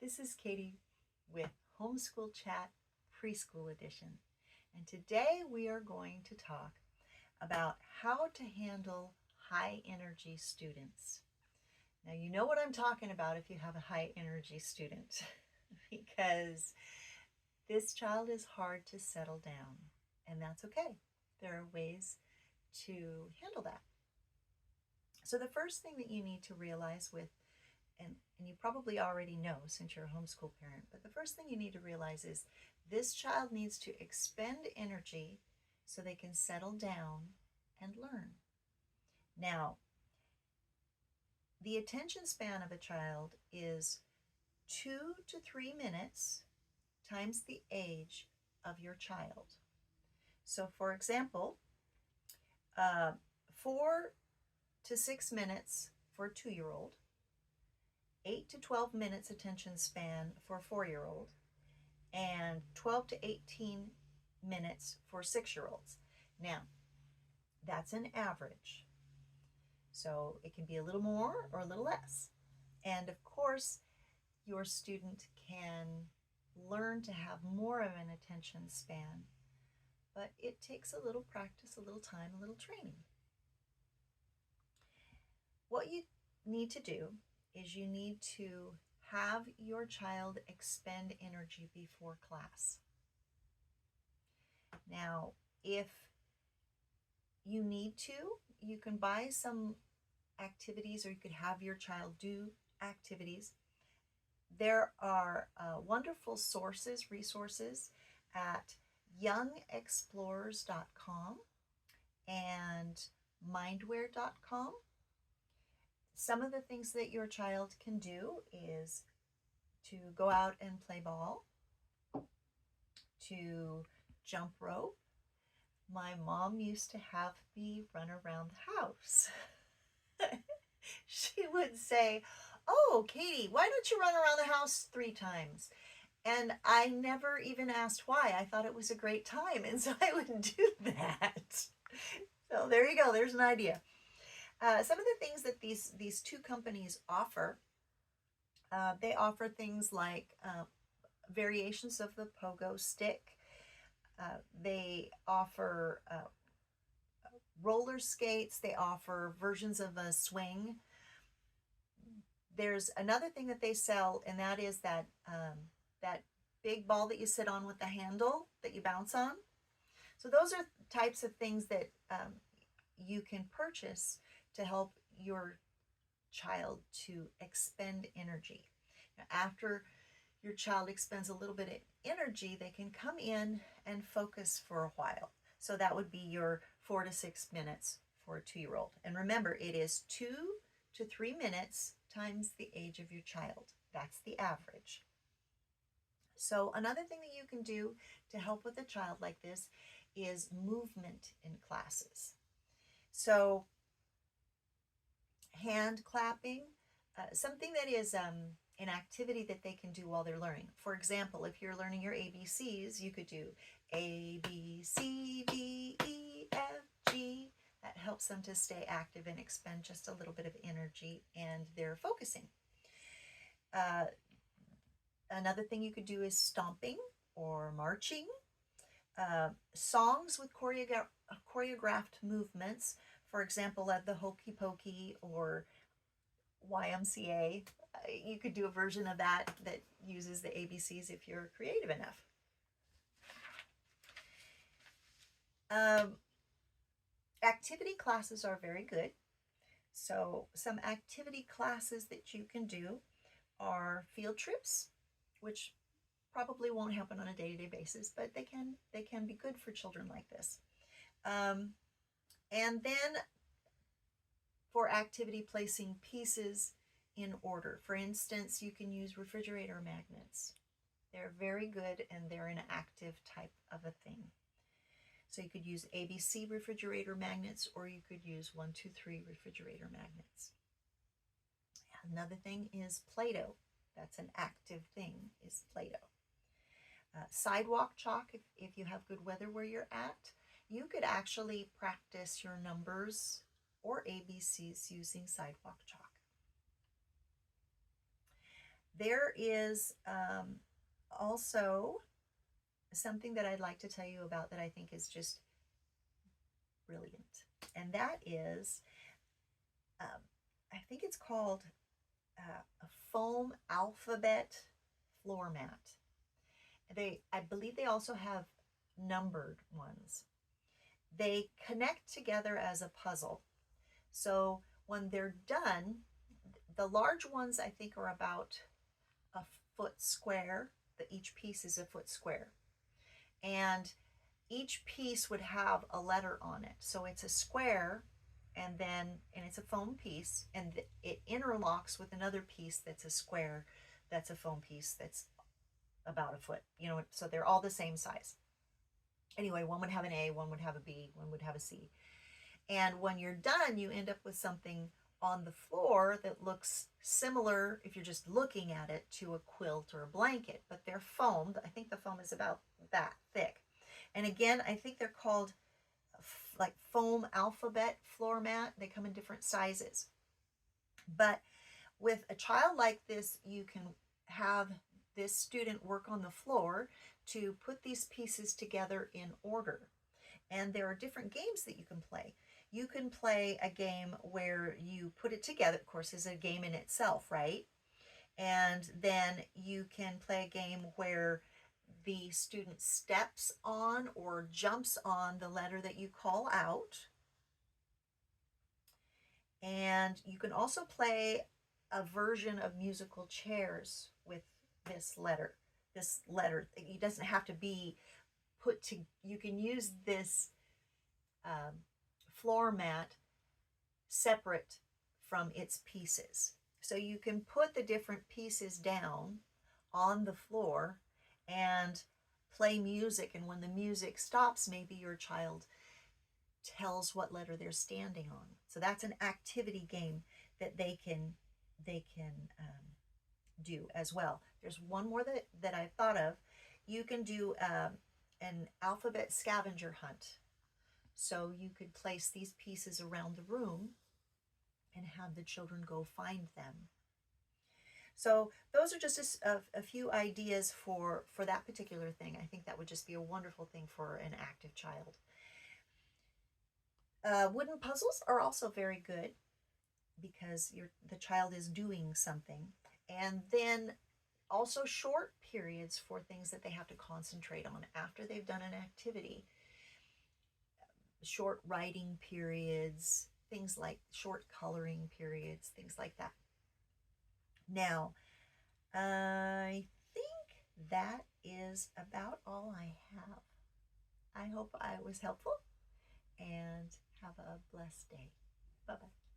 This is Katie with Homeschool Chat Preschool Edition. And today we are going to talk about how to handle high energy students. Now, you know what I'm talking about if you have a high energy student, because this child is hard to settle down, and that's okay. There are ways to handle that. So the first thing that you need to realize and you probably already know since you're a homeschool parent, but the first thing you need to realize is this child needs to expend energy so they can settle down and learn. Now, the attention span of a child is 2 to 3 minutes times the age of your child. So for example, 4 to 6 minutes for a 2-year-old, 8 to 12 minutes attention span for a 4-year-old, and 12 to 18 minutes for 6-year-olds. Now, that's an average. So it can be a little more or a little less. And of course, your student can learn to have more of an attention span, but it takes a little practice, a little time, a little training. What you need to do is you need to have your child expend energy before class. Now, if you need to, you can buy some activities, or you could have your child do activities. There are wonderful resources at youngexplorers.com and mindware.com. Some of the things that your child can do is to go out and play ball, to jump rope. My mom used to have me run around the house. She would say, "Oh, Katie, why don't you run around the house 3 times?" And I never even asked why. I thought it was a great time, and so I would do that. So there you go. There's an idea. Some of the things that these 2 companies offer, they offer things like variations of the pogo stick. They offer roller skates. They offer versions of a swing. There's another thing that they sell, and that is that big ball that you sit on with the handle that you bounce on. So those are types of things that you can purchase to help your child to expend energy. Now, after your child expends a little bit of energy, they can come in and focus for a while. So that would be your 4 to 6 minutes for a 2-year-old. And remember, it is 2 to 3 minutes times the age of your child. That's the average. So another thing that you can do to help with a child like this is movement in classes. So hand clapping, something that is an activity that they can do while they're learning. For example, if you're learning your ABCs, you could do A, B, C, D, E, F, G. That helps them to stay active and expend just a little bit of energy, and they're focusing. Another thing you could do is stomping or marching. Songs with choreographed movements. For example, at the Hokey Pokey or YMCA, you could do a version of that uses the ABCs if you're creative enough. Activity classes are very good. So some activity classes that you can do are field trips, which probably won't happen on a day-to-day basis, but they can be good for children like this. And then for activity, placing pieces in order. For instance, you can use refrigerator magnets. They're very good, and they're an active type of a thing. So you could use ABC refrigerator magnets, or you could use 1, 2, 3 refrigerator magnets. Another thing is Play-Doh. That's an active thing, is Play-Doh. Sidewalk chalk, if you have good weather where you're at, you could actually practice your numbers or ABCs using sidewalk chalk. There is also something that I'd like to tell you about that I think is just brilliant. And that is, I think it's called a foam alphabet floor mat. I believe they also have numbered ones. They connect together as a puzzle. So when they're done, the large ones I think are about a foot square. Each piece is a foot square. And each piece would have a letter on it. So it's a square, and it's a foam piece, and it interlocks with another piece that's a square, that's a foam piece that's about a foot, so they're all the same size. Anyway, one would have an A, one would have a B, one would have a C. And when you're done, you end up with something on the floor that looks similar, if you're just looking at it, to a quilt or a blanket, but they're foam. I think the foam is about that thick. And again, I think they're called like foam alphabet floor mat. They come in different sizes. But with a child like this, you can have this student work on the floor to put these pieces together in order. And there are different games that you can play. You can play a game where you put it together, of course, is a game in itself, right? And then you can play a game where the student steps on or jumps on the letter that you call out. And you can also play a version of musical chairs with this letter. It doesn't have to be put to, you can use this floor mat separate from its pieces. So you can put the different pieces down on the floor and play music, and when the music stops, maybe your child tells what letter they're standing on. So that's an activity game that they can do as well. There's one more that I've thought of. You can do an alphabet scavenger hunt. So you could place these pieces around the room and have the children go find them. So those are just a few ideas for that particular thing. I think that would just be a wonderful thing for an active child. Wooden puzzles are also very good because the child is doing something. And then also short periods for things that they have to concentrate on after they've done an activity. Short writing periods, things like short coloring periods, things like that. Now, I think that is about all I have. I hope I was helpful, and have a blessed day. Bye-bye.